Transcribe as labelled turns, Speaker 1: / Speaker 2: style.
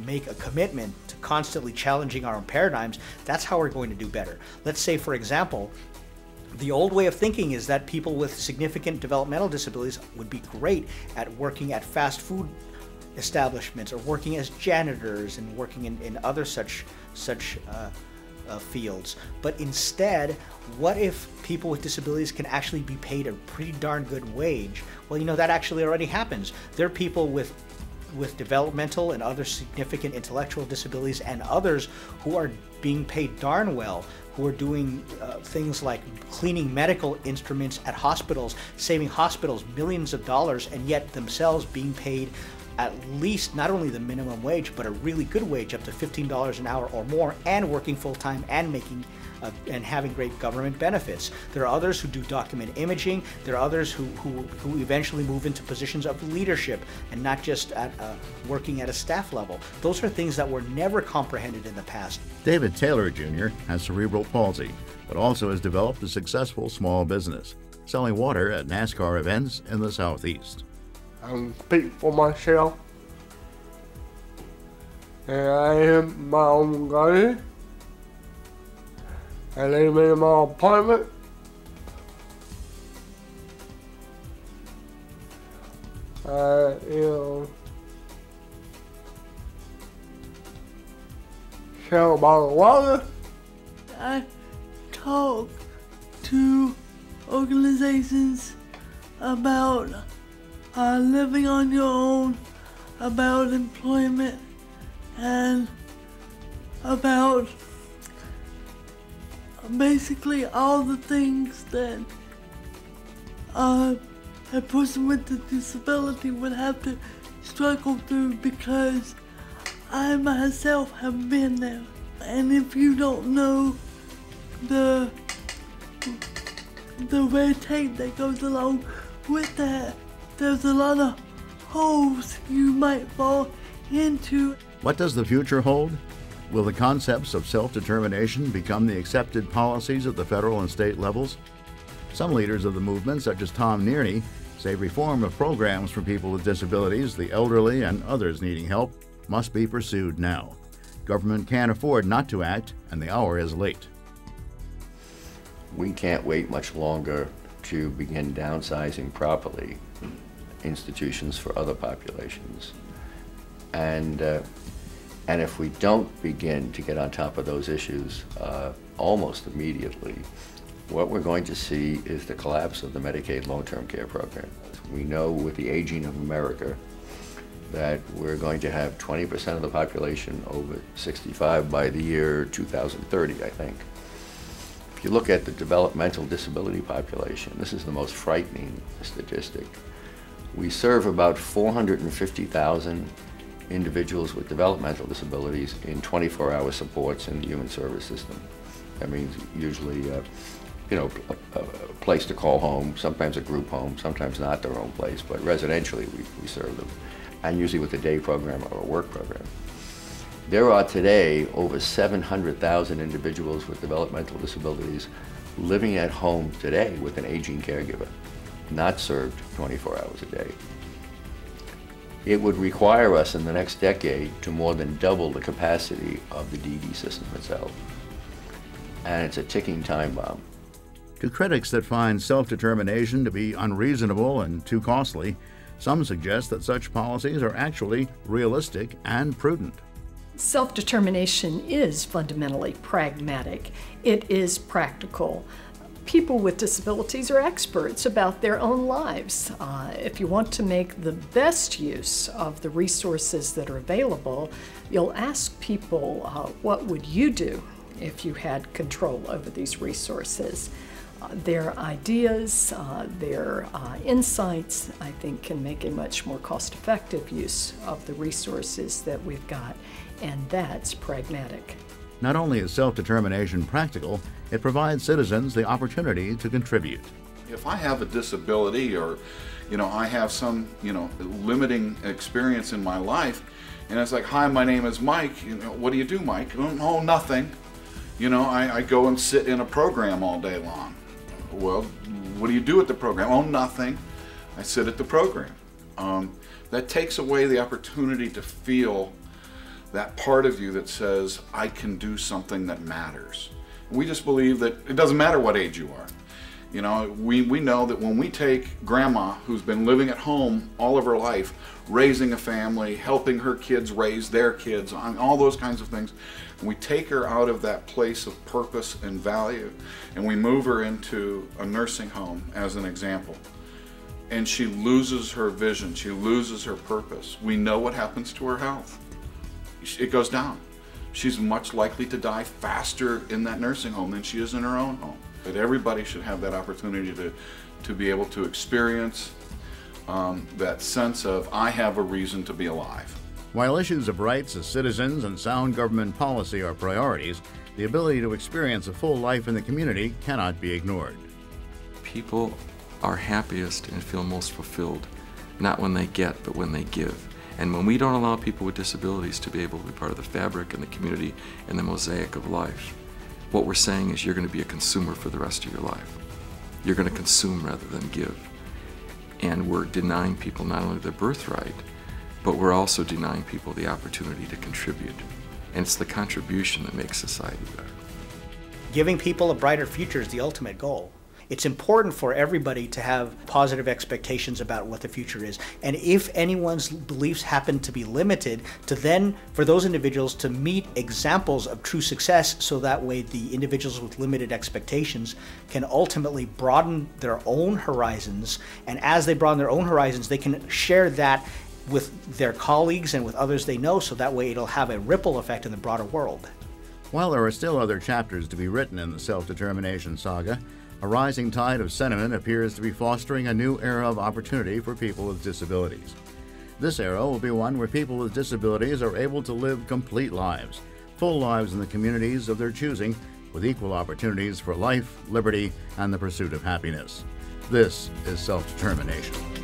Speaker 1: make a commitment to constantly challenging our own paradigms, that's how we're going to do better. Let's say, for example, the old way of thinking is that people with significant developmental disabilities would be great at working at fast food establishments or working as janitors and working in other such fields. But instead, what if people with disabilities can actually be paid a pretty darn good wage? Well, you know, that actually already happens. There are people with developmental and other significant intellectual disabilities and others who are being paid darn well, who are doing things like cleaning medical instruments at hospitals, saving hospitals millions of dollars, and yet themselves being paid at least not only the minimum wage, but a really good wage, up to $15 an hour or more, and working full-time and making and having great government benefits. There are others who do document imaging. There are others who eventually move into positions of leadership and not just at working at a staff level. Those are things that were never comprehended in the past.
Speaker 2: David Taylor Jr. has cerebral palsy, but also has developed a successful small business, selling water at NASCAR events in the Southeast.
Speaker 3: I speak for myself, and I am my own guardian. I live in my apartment. I sell a bottle of water.
Speaker 4: I talk to organizations about living on your own, about employment, and about basically all the things that a person with a disability would have to struggle through, because I myself have been there. And if you don't know the red tape that goes along with that, there's a lot of holes you might fall into.
Speaker 2: What does the future hold? Will the concepts of self-determination become the accepted policies at the federal and state levels? Some leaders of the movement, such as Tom Nearney, say reform of programs for people with disabilities, the elderly, and others needing help must be pursued now. Government can't afford not to act, and the hour is late.
Speaker 5: We can't wait much longer to begin downsizing properly institutions for other populations. And if we don't begin to get on top of those issues almost immediately, what we're going to see is the collapse of the Medicaid long-term care program. We know with the aging of America that we're going to have 20% of the population over 65 by the year 2030, I think. If you look at the developmental disability population, this is the most frightening statistic. We serve about 450,000 individuals with developmental disabilities in 24-hour supports in the human service system. That means usually, a place to call home, sometimes a group home, sometimes not their own place, but residentially we serve them, and usually with a day program or a work program. There are today over 700,000 individuals with developmental disabilities living at home today with an aging caregiver, not served 24 hours a day. It would require us in the next decade to more than double the capacity of the DD system itself. And it's a ticking time bomb.
Speaker 2: To critics that find self-determination to be unreasonable and too costly, some suggest that such policies are actually realistic and prudent.
Speaker 6: Self-determination is fundamentally pragmatic. It is practical. People with disabilities are experts about their own lives. If you want to make the best use of the resources that are available, you'll ask people, what would you do if you had control over these resources? Their ideas, their insights, I think, can make a much more cost-effective use of the resources that we've got, and that's pragmatic.
Speaker 2: Not only is self-determination practical, it provides citizens the opportunity to contribute.
Speaker 7: If I have a disability or, I have some, limiting experience in my life, and it's like, hi, my name is Mike, what do you do, Mike? Oh, nothing. I go and sit in a program all day long. Well, what do you do at the program? Oh, nothing. I sit at the program. That takes away the opportunity to feel that part of you that says, I can do something that matters. We just believe that it doesn't matter what age you are. You know, we know that when we take grandma, who's been living at home all of her life, raising a family, helping her kids raise their kids, all those kinds of things, and we take her out of that place of purpose and value, and we move her into a nursing home as an example, and she loses her vision, she loses her purpose. We know what happens to her health. It goes down. She's much likely to die faster in that nursing home than she is in her own home. But everybody should have that opportunity to be able to experience that sense of, I have a reason to be alive.
Speaker 2: While issues of rights as citizens and sound government policy are priorities, the ability to experience a full life in the community cannot be ignored.
Speaker 8: People are happiest and feel most fulfilled, not when they get, but when they give. And when we don't allow people with disabilities to be able to be part of the fabric and the community and the mosaic of life, what we're saying is you're going to be a consumer for the rest of your life. You're going to consume rather than give. And we're denying people not only their birthright, but we're also denying people the opportunity to contribute. And it's the contribution that makes society better.
Speaker 1: Giving people a brighter future is the ultimate goal. It's important for everybody to have positive expectations about what the future is. And if anyone's beliefs happen to be limited, to then, for those individuals to meet examples of true success, so that way the individuals with limited expectations can ultimately broaden their own horizons. And as they broaden their own horizons, they can share that with their colleagues and with others they know, so that way it'll have a ripple effect in the broader world.
Speaker 2: While there are still other chapters to be written in the self-determination saga, a rising tide of sentiment appears to be fostering a new era of opportunity for people with disabilities. This era will be one where people with disabilities are able to live complete lives, full lives in the communities of their choosing, with equal opportunities for life, liberty, and the pursuit of happiness. This is self-determination.